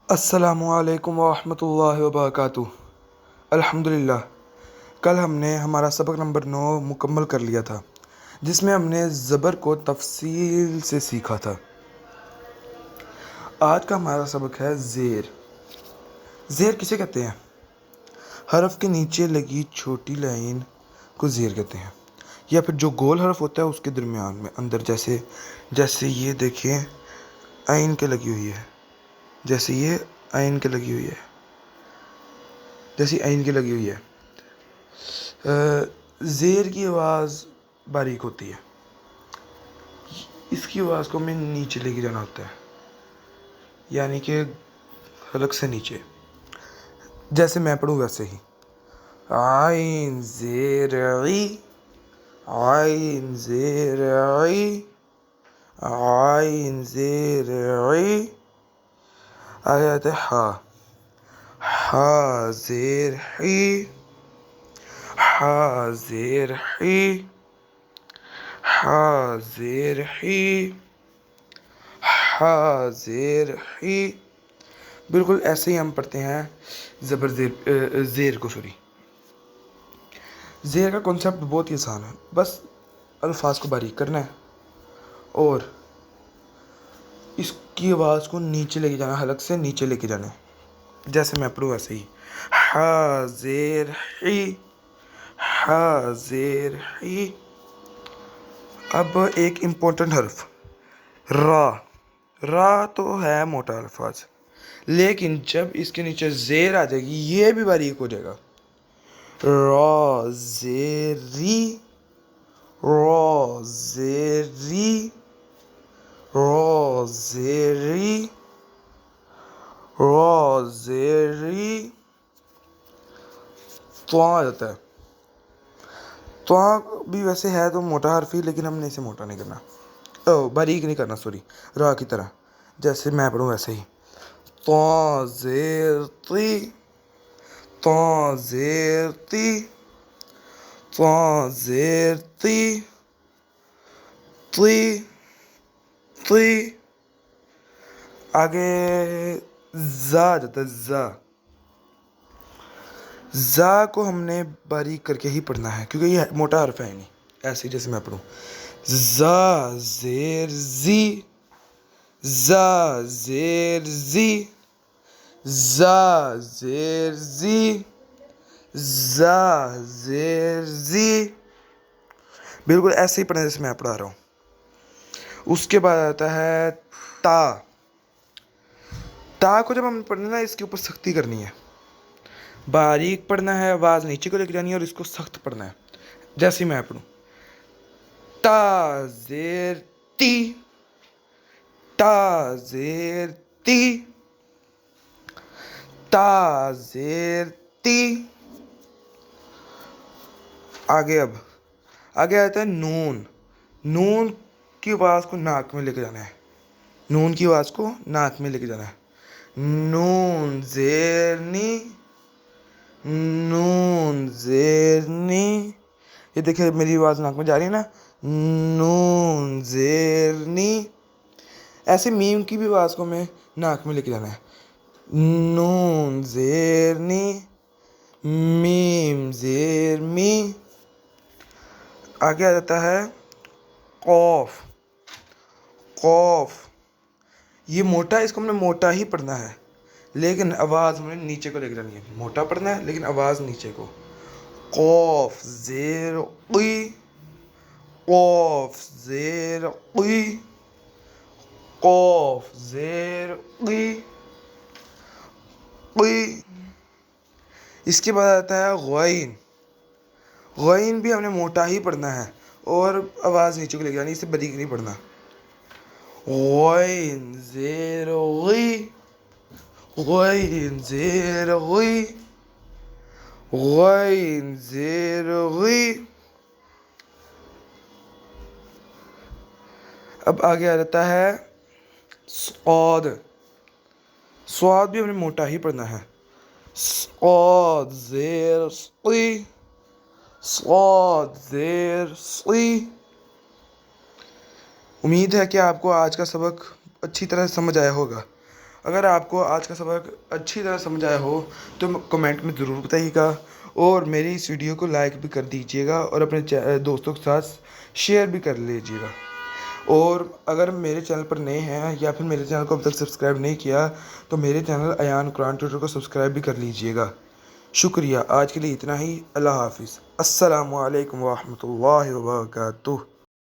السلام علیکم ورحمۃ اللہ وبرکاتہ۔ الحمدللہ، کل ہم نے ہمارا سبق نمبر 9 مکمل کر لیا تھا، جس میں ہم نے زبر کو تفصیل سے سیکھا تھا۔ آج کا ہمارا سبق ہے زیر۔ زیر کسے کہتے ہیں؟ حرف کے نیچے لگی چھوٹی لائن کو زیر کہتے ہیں، یا پھر جو گول حرف ہوتا ہے اس کے درمیان میں اندر، جیسے یہ دیکھیں عین کے لگی ہوئی ہے، جیسے یہ عین کے لگی ہوئی ہے، زیر کی آواز باریک ہوتی ہے، اس کی آواز کو ہمیں نیچے لے کے جانا ہوتا ہے، یعنی کہ حلق سے نیچے۔ جیسے میں پڑھوں ویسے ہی، عین زیر عی، عین زیر عی، عین زیر عی۔ آگے آتا ہے ہا، ہا زیر حی، ہا زیر حی، ہا زیر حی، ہا زیر حی۔ بالکل ایسے ہی ہم پڑھتے ہیں زیر کو۔ زیر کا کنسیپٹ بہت ہی آسان ہے، بس الفاظ کو باریک کرنا ہے اور اس کی آواز کو نیچے لے کے جانا، حلق سے نیچے لے کے جانا ہے۔ جیسے میں پڑھوں ویسے ہی، ہا زیر حی، ہا زیر حی۔ اب ایک امپورٹنٹ حرف را۔ را تو ہے موٹا الفاظ، لیکن جب اس کے نیچے زیر آ جائے گی یہ بھی باریک ہو جائے گا۔ را زیر ری، را زیر ری، را زیر ری، را زیر ری۔ تواں آ جاتا ہے۔ تواں بھی ویسے ہے تو موٹا حرف ہی، لیکن ہم نے اسے موٹا نہیں کرنا، باریک نہیں کرنا، را کی طرح۔ جیسے میں پڑھوں ویسے ہی، تواں زیر تی، تواں زیر تی، تواں زیر تی، تی، تی۔ آگے زا آ جاتا ہے، زا۔ زا کو ہم نے باریک کر کے ہی پڑھنا ہے، کیونکہ یہ موٹا حرف ہے نہیں۔ ایسے جیسے میں پڑھوں، زا زیر زی، زا زیر زی، زا زیر زی، زا زیر زی۔ بالکل ایسے ہی پڑھنا جیسے میں پڑھا رہا ہوں۔ اس کے بعد آتا ہے تا۔ تا کو جب ہم پڑھنا ہے نا، اس کے اوپر سختی کرنی ہے، باریک پڑھنا ہے، آواز نیچے کو لے کے جانی ہے اور اس کو سخت پڑھنا ہے۔ جیسے میں پڑھوں، تا زیر تی، تا زیر تی، تا زیر تی۔ آگے آتا ہے نون۔ نون کی آواز کو ناک میں لے کے جانا ہے، نون کی آواز کو ناک میں لے کے جانا ہے۔ نون زیر نی، نون زیر نی۔ یہ دیکھیں میری آواز ناک میں جا رہی ہے نا، نون زیر نی۔ ایسے میم کی بھی آواز کو میں ناک میں لے کے جانا ہے، نون زیر نی، میم زیر می۔ آگے آ جاتا ہے قوف۔ قوف یہ موٹا، اس کو ہم نے موٹا ہی پڑھنا ہے، لیکن آواز ہم نے نیچے کو لے کے جانی ہے۔ موٹا پڑھنا ہے لیکن آواز نیچے کو۔ قوف زیر قی، قوف زیر قی، قوف زیر قی، قی۔ اس کے بعد آتا ہے غین۔ غین بھی ہم نے موٹا ہی پڑھنا ہے اور آواز نیچے کو لے کے جانی، اسے باریک نہیں پڑھنا۔ غین زیر غی، غین زیر غی، غین زیر غی۔ اب آگے آ جاتا ہے صاد۔ صاد بھی ہم نے موٹا ہی پڑھنا ہے، صاد زیر صی، صاد زیر صی۔ امید ہے کہ آپ کو آج کا سبق اچھی طرح سمجھ آیا ہوگا۔ اگر آپ کو آج کا سبق اچھی طرح سمجھ آیا ہو تو کمنٹ میں ضرور بتائیے گا، اور میری اس ویڈیو کو لائک بھی کر دیجیے گا اور اپنے دوستوں کے ساتھ شیئر بھی کر لیجیے گا۔ اور اگر میرے چینل پر نئے ہیں یا پھر میرے چینل کو اب تک سبسکرائب نہیں کیا تو میرے چینل ایان قرآن ٹیوٹر کو سبسکرائب بھی کر لیجیے گا۔ شکریہ، آج کے لیے اتنا ہی۔ اللہ حافظ، السلام علیکم ورحمۃ اللہ وبرکاتہ۔